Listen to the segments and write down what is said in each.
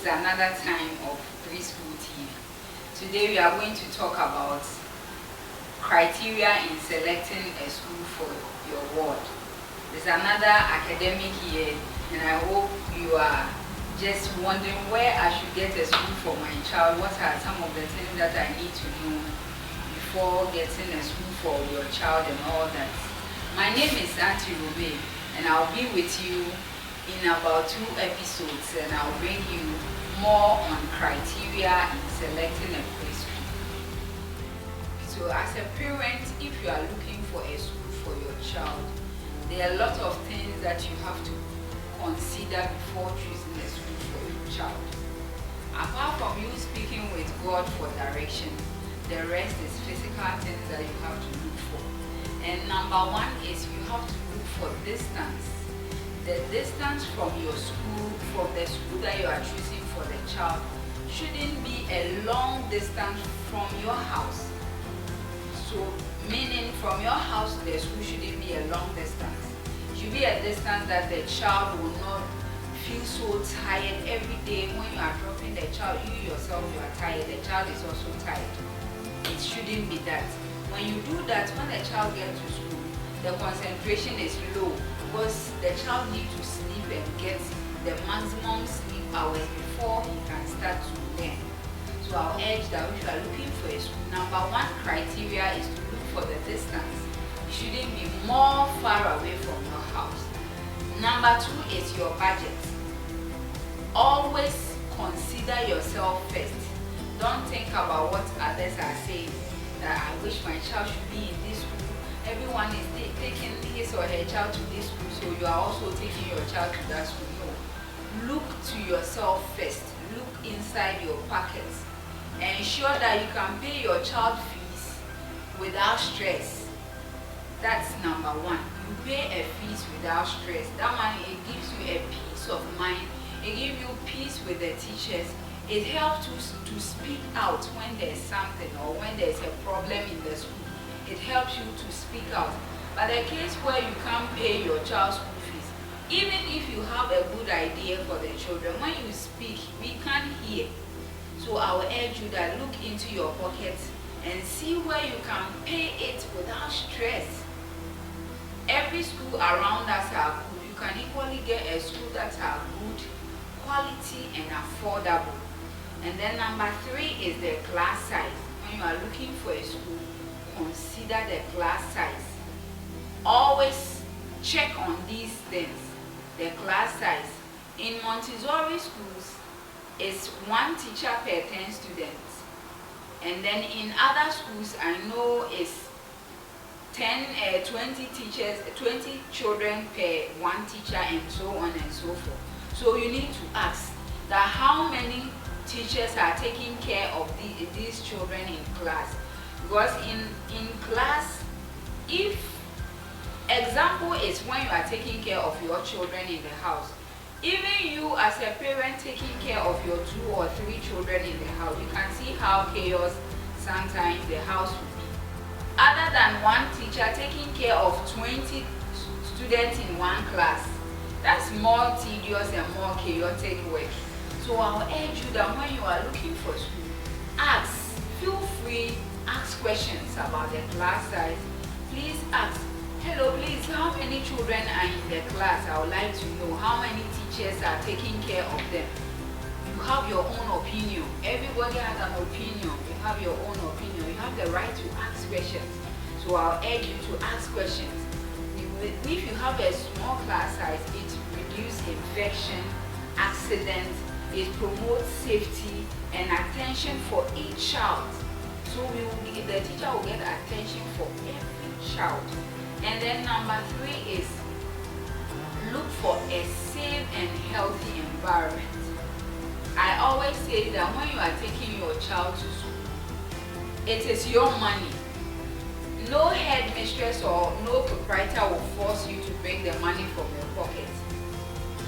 It's another time of Preschool TV. Today we are going to talk about criteria in selecting a school for your ward. It's another academic year, and I hope you are just wondering where I should get a school for my child. What are some of the things that I need to know before getting a school for your child and all that. My name is Auntie Romay, and I'll be with you in about 2 episodes, and I'll bring you more on criteria in selecting a preschool. So as a parent, if you are looking for a school for your child, there are a lot of things that you have to consider before choosing a school for your child. Apart from you speaking with God for direction, the rest is physical things that you have to look for. And number 1 is you have to look for distance. The distance from your school, from the school that you are choosing for the child, shouldn't be a long distance from your house. So, meaning from your house to the school shouldn't be a long distance. It should be a distance that the child will not feel so tired every day. When you are dropping the child, you yourself, you are tired, the child is also tired. It shouldn't be that. When you do that, when the child gets to school, the concentration is low, because the child needs to sleep and get the maximum sleep hours before he can start to learn. So I'll urge that if you are looking for a school, number 1 criteria is to look for the distance. It shouldn't be more far away from your house. Number 2 is your budget. Always consider yourself first. Don't think about what others are saying, that I wish my child should be in this school. Everyone is taking his or her child to this school, so you are also taking your child to that school. No. Look to yourself first. Look inside your pockets. Ensure that you can pay your child fees without stress. That's number 1. You pay a fees without stress. That money, it gives you a peace of mind. It gives you peace with the teachers. It helps you to speak out when there's something or when there's a problem in the school. It helps you to speak out. But the case where you can't pay your child's school fees, even if you have a good idea for the children, when you speak, we can't hear. So I will urge you that look into your pockets and see where you can pay it without stress. Every school around us are good. You can equally get a school that are good, quality and affordable. And then number 3 is the class size. When you are looking for a school, consider the class size. Always check on these things. The class size. In Montessori schools, it's 1 teacher per 10 students. And then in other schools, I know it's 20 teachers, 20 children per 1 teacher, and so on and so forth. So you need to ask that how many teachers are taking care of these children in class. Because in class, if example is when you are taking care of your children in the house, even you as a parent taking care of your 2 or 3 children in the house, you can see how chaos sometimes the house will be. Other than 1 teacher taking care of 20 students in 1 class, that's more tedious and more chaotic work. So I'll urge you that when you are looking for school, feel free, ask questions about the class size. Please ask, hello, please, how many children are in the class? I would like to know how many teachers are taking care of them. You have your own opinion. Everybody has an opinion. You have your own opinion. You have the right to ask questions. So I'll urge you to ask questions. If you have a small class size, it reduces infection, accidents, it promotes safety and attention for each child. So the teacher will get attention for every child. And then number 3 is look for a safe and healthy environment. I always say that when you are taking your child to school, it is your money. No headmistress or no proprietor will force you to bring the money from your pocket.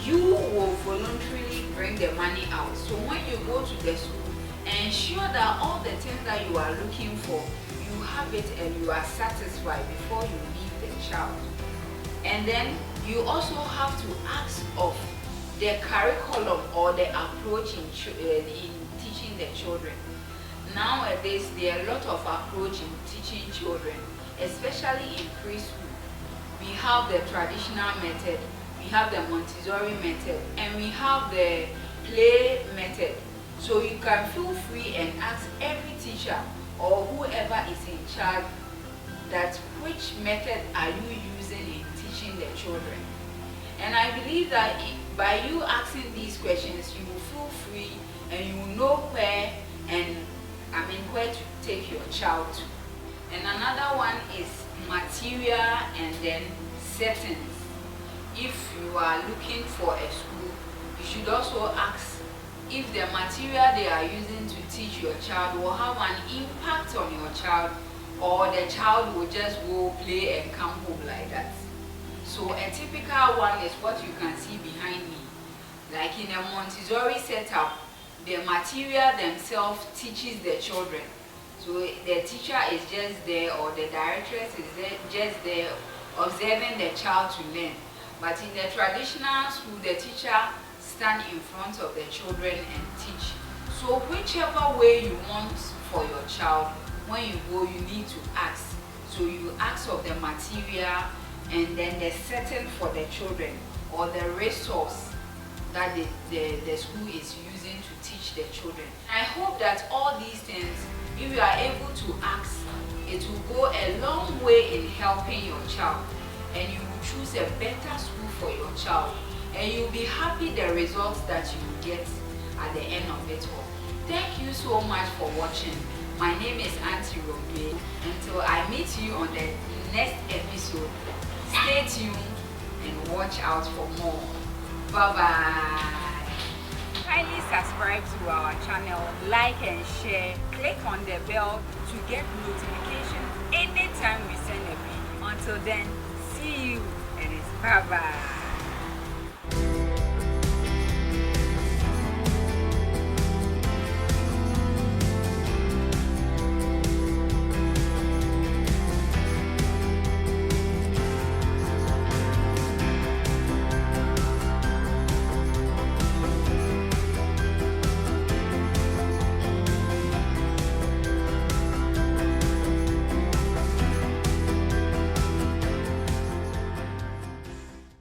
You will voluntarily bring the money out. So when you go to the school, ensure that all the things that you are looking for, you have it and you are satisfied before you leave the child. And then you also have to ask of the curriculum or the approach in teaching the children. Nowadays, there are a lot of approach in teaching children, especially in preschool. We have the traditional method, we have the Montessori method, and we have the play method. So you can feel free and ask every teacher or whoever is in charge that which method are you using in teaching the children. And I believe that by you asking these questions, you will feel free and you will know where to take your child to. And another one is material and then settings. If you are looking for a school, you should also ask if the material they are using to teach your child will have an impact on your child, or the child will just go play and come home like that. So a typical one is what you can see behind me. Like in a Montessori setup, the material themselves teaches the children. So the teacher is just there, or the directress is just there observing the child to learn. But in the traditional school, the teacher stand in front of the children and teach. So whichever way you want for your child, when you go, you need to ask. So you ask of the material and then the setting for the children, or the resource that the school is using to teach the children. I hope that all these things, if you are able to ask, it will go a long way in helping your child, and you will choose a better school for your child, and you'll be happy the results that you will get at the end of it all. Thank you so much for watching. My name is Auntie Romay. Until I meet you on the next episode, stay tuned and watch out for more. Bye bye. Kindly subscribe to our channel, like and share. Click on the bell to get notifications anytime we send a video. Until then, see you and it's bye bye.